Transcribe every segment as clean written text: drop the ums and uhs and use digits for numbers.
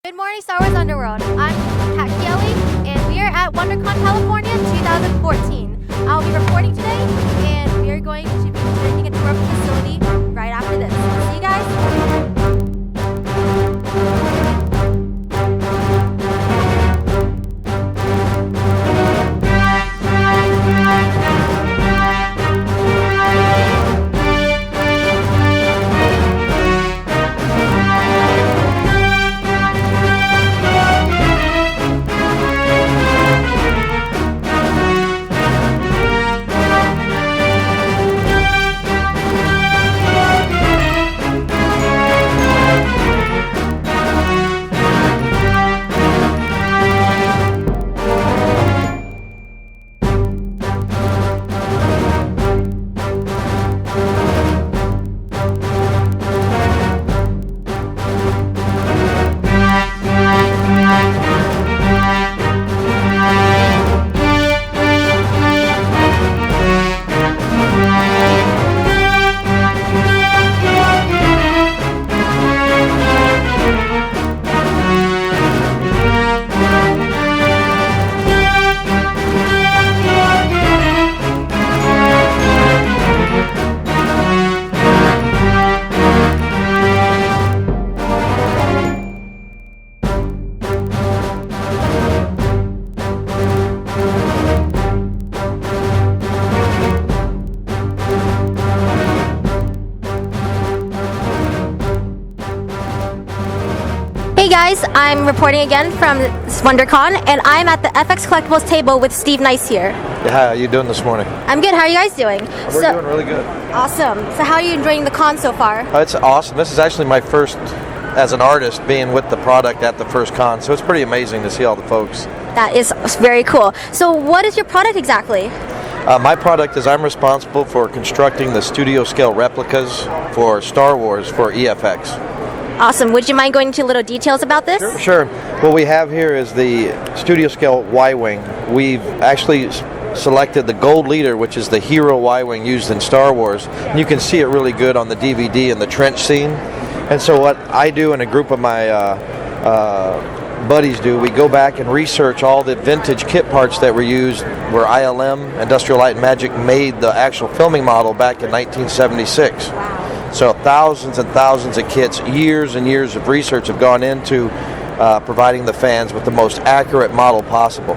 Good morning, Star Wars Underworld. I'm Kat Kelly, and we are at WonderCon, California 2014. I'll be reporting today, and we are going to be taking a tour of the facility right after this. See you guys. Hey guys, I'm reporting again from WonderCon, and I'm at the FX Collectibles table with Steve Nice here. Yeah, how are you doing this morning? I'm good. How are you guys doing? We're doing really good. Awesome. So how are you enjoying the con so far? It's awesome. This is actually my first as an artist being with the product at the first con, so it's pretty amazing to see all the folks. That is very cool. So what is your product exactly? My product is I'm responsible for constructing the studio scale replicas for Star Wars for EFX. Awesome. Would you mind going into little details about this? Sure. What we have here is the studio scale Y-Wing. We've actually selected the Gold Leader, which is the hero Y-Wing used in Star Wars. And you can see it really good on the DVD in the trench scene. And so what I do and a group of my buddies do, we go back and research all the vintage kit parts that were used where ILM, Industrial Light and Magic, made the actual filming model back in 1976. So thousands and thousands of kits, years and years of research have gone into providing the fans with the most accurate model possible.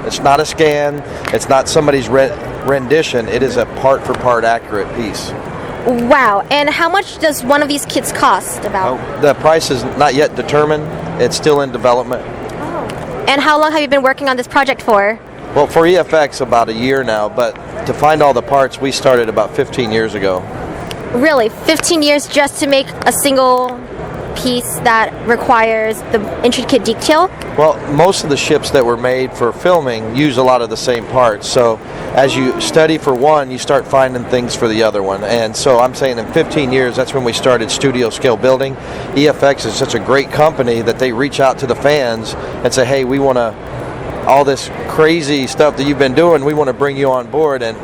It's not a scan, it's not somebody's rendition, it is a part-for-part accurate piece. Wow, and how much does one of these kits cost about? The price is not yet determined, it's still in development. Oh. And how long have you been working on this project for? Well, for EFX about a year now, but to find all the parts we started about 15 years ago. Really? 15 years just to make a single piece that requires the intricate detail? Well, most of the ships that were made for filming use a lot of the same parts. So as you study for one, you start finding things for the other one. And so I'm saying in 15 years, that's when we started studio scale building. EFX is such a great company that they reach out to the fans and say, hey, we want to, all this crazy stuff that you've been doing, we want to bring you on board and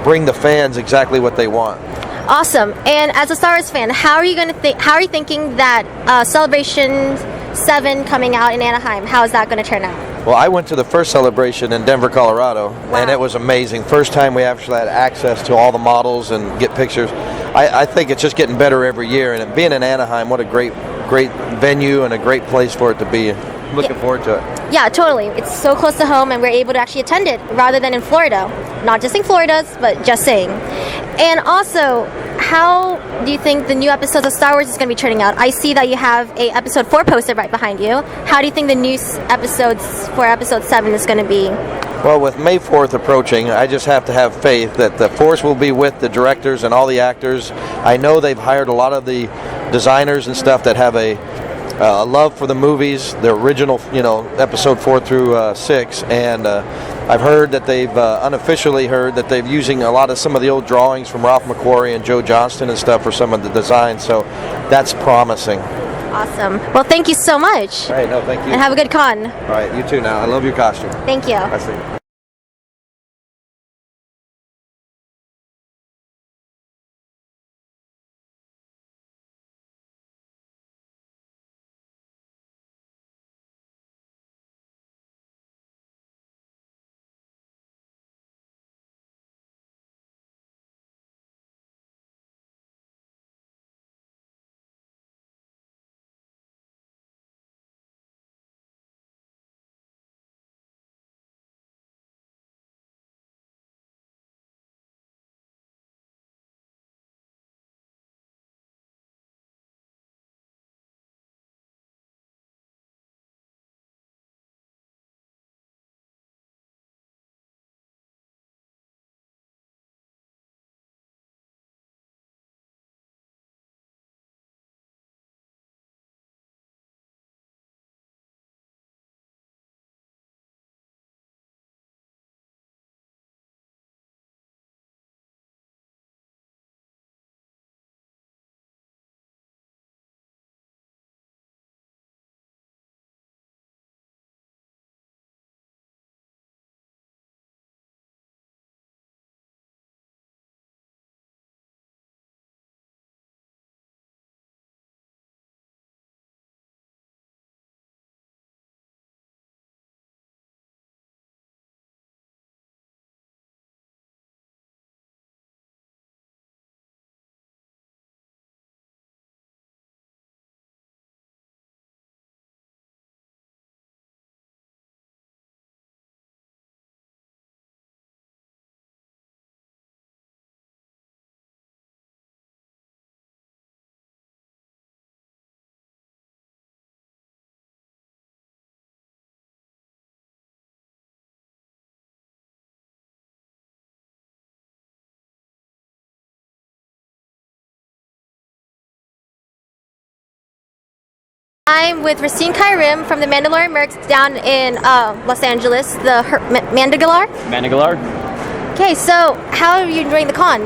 bring the fans exactly what they want. Awesome. And as a Star Wars fan, how are you thinking that Celebration 7 coming out in Anaheim, how is that going to turn out? Well, I went to the first celebration in Denver, Colorado, and it was amazing. First time we actually had access to all the models and get pictures. I think it's just getting better every year, and being in Anaheim, what a great venue and a great place for it to be. Looking forward to it. Yeah, totally. It's so close to home, and we're able to actually attend it rather than in Florida. Not just in Florida's, but just saying. And also, how do you think the new episodes of Star Wars is going to be turning out? I see that you have a episode 4 poster right behind you. How do you think the new episodes for episode 7 is going to be? Well, with May 4th approaching, I just have to have faith that the Force will be with the directors and all the actors. I know they've hired a lot of the designers and stuff that have a love for the movies, the original, episode 4 through 6, and I've heard that they've unofficially heard that they're using a lot of some of the old drawings from Ralph McQuarrie and Joe Johnston and stuff for some of the designs, so that's promising. Awesome. Well, thank you so much. All right, no, thank you. And have a good con. All right, you too now. I love your costume. Thank you. I see. time with Racine Kyrim from the Mandalorian Mercs down in Los Angeles, the Mandagalar. Okay, so how are you enjoying the con?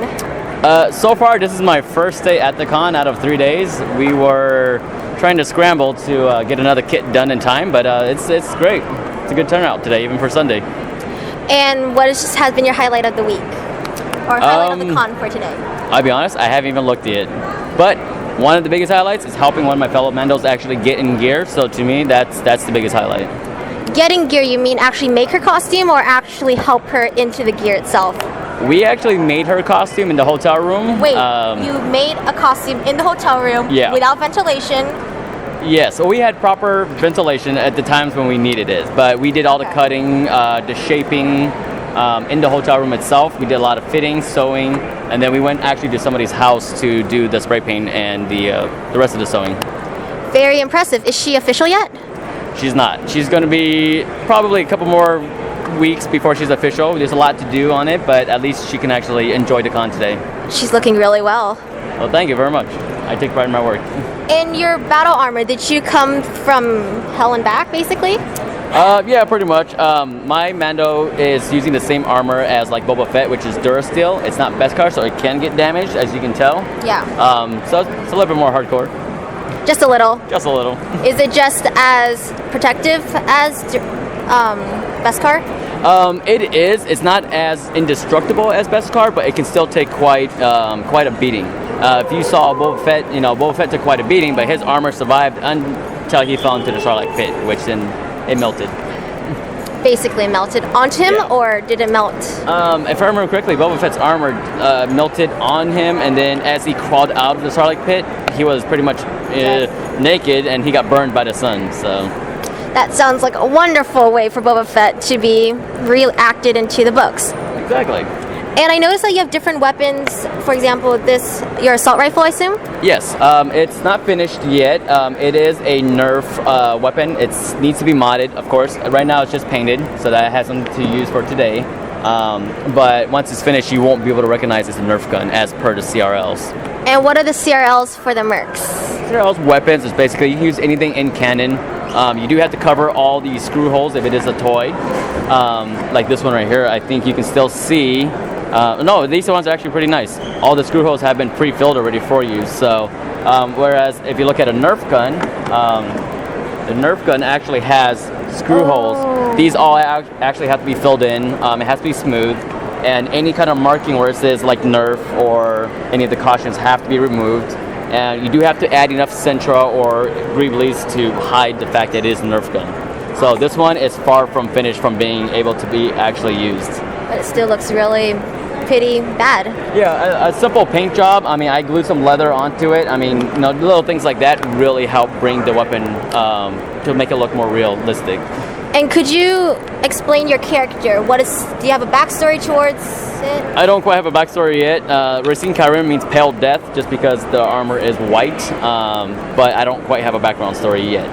So far, this is my first day at the con out of 3 days. We were trying to scramble to get another kit done in time, but it's great. It's a good turnout today, even for Sunday. And what has been your highlight of the week? Or highlight of the con for today? I'll be honest, I haven't even looked yet. But one of the biggest highlights is helping one of my fellow Mandos actually get in gear. So to me, that's the biggest highlight. Getting gear, you mean actually make her costume or actually help her into the gear itself? We actually made her costume in the hotel room. Wait, you made a costume in the hotel room without ventilation? Yeah, so we had proper ventilation at the times when we needed it. But we did all the cutting, the shaping in the hotel room itself. We did a lot of fitting, sewing, and then we went actually to somebody's house to do the spray paint and the rest of the sewing. Very impressive. Is she official yet? She's not. She's going to be probably a couple more weeks before she's official. There's a lot to do on it, but at least she can actually enjoy the con today. She's looking really well. Well, thank you very much. I take pride in my work. In your battle armor, did you come from hell and back, basically? Yeah, pretty much. My Mando is using the same armor as like Boba Fett, which is Durasteel. It's not Beskar, so it can get damaged, as you can tell. Yeah. So it's a little bit more hardcore. Just a little? Just a little. Is it just as protective as Beskar? It is. It's not as indestructible as Beskar, but it can still take quite a beating. If you saw Boba Fett, Boba Fett took quite a beating, but his armor survived until he fell into the Sarlacc pit, which then it melted. Basically melted onto him, or did it melt? If I remember correctly, Boba Fett's armor melted on him, and then as he crawled out of the Sarlacc pit, he was pretty much naked, and he got burned by the sun. So that sounds like a wonderful way for Boba Fett to be re-acted into the books. Exactly. And I noticed that you have different weapons. For example, your assault rifle, I assume? Yes. It's not finished yet. It is a Nerf weapon. It needs to be modded, of course. Right now it's just painted, so that has something to use for today. But once it's finished, you won't be able to recognize it's a Nerf gun as per the CRLs. And what are the CRLs for the Mercs? CRLs weapons is basically you can use anything in canon. You do have to cover all the screw holes if it is a toy. Like this one right here, I think you can still see. No, these ones are actually pretty nice. All the screw holes have been pre-filled already for you. So, whereas if you look at a Nerf gun, the Nerf gun actually has screw holes. These all actually have to be filled in. It has to be smooth, and any kind of marking where it says like Nerf or any of the cautions have to be removed. And you do have to add enough Sentra or Greeblies to hide the fact that it is a Nerf gun. So this one is far from finished from being able to be actually used. But it still looks really pretty bad. Yeah, a simple paint job. I mean, I glued some leather onto it. I mean, little things like that really help bring the weapon to make it look more realistic. And could you explain your character? Do you have a backstory towards it? I don't quite have a backstory yet. Racine Kyrim means pale death just because the armor is white, but I don't quite have a background story yet.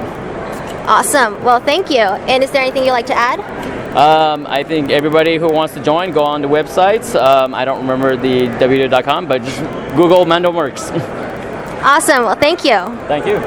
Awesome. Well, thank you. And is there anything you'd like to add? I think everybody who wants to join, go on the websites. I don't remember the www.com, but just Google Mando Mercs. Awesome. Well, thank you. Thank you.